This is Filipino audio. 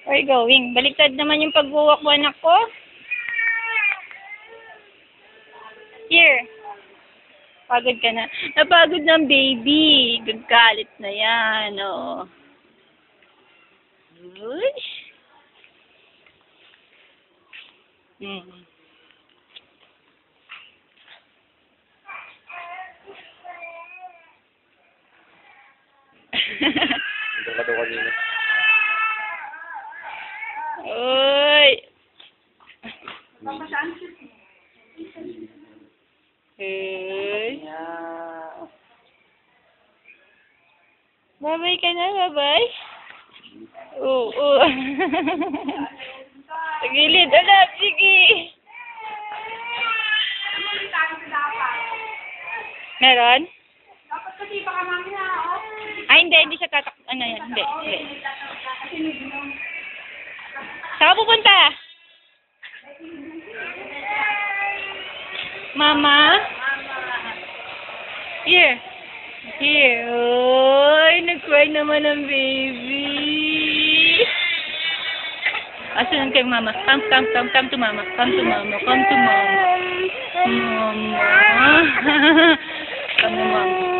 Where you going? Baliktad naman yung pag-walk mo, anak ko. Here. Pagod ka na. Napagod ng baby. Gagalit na yan, oh. Uy. Ito ka daw kanina. Uy. Uy. Babay ka na, babay. Oo. Sa gilid. Alap, sige. Meron? Dapat kasi baka mamaya, oh. Ay, hindi siya tatak... Ano yan? Hindi. Saan ka pupunta? Mama? Here. Here. Oy, nag-cry naman ang baby. Asan kay mama? Come to mama. Come to mama. Come to mama. Mama. Come to mama.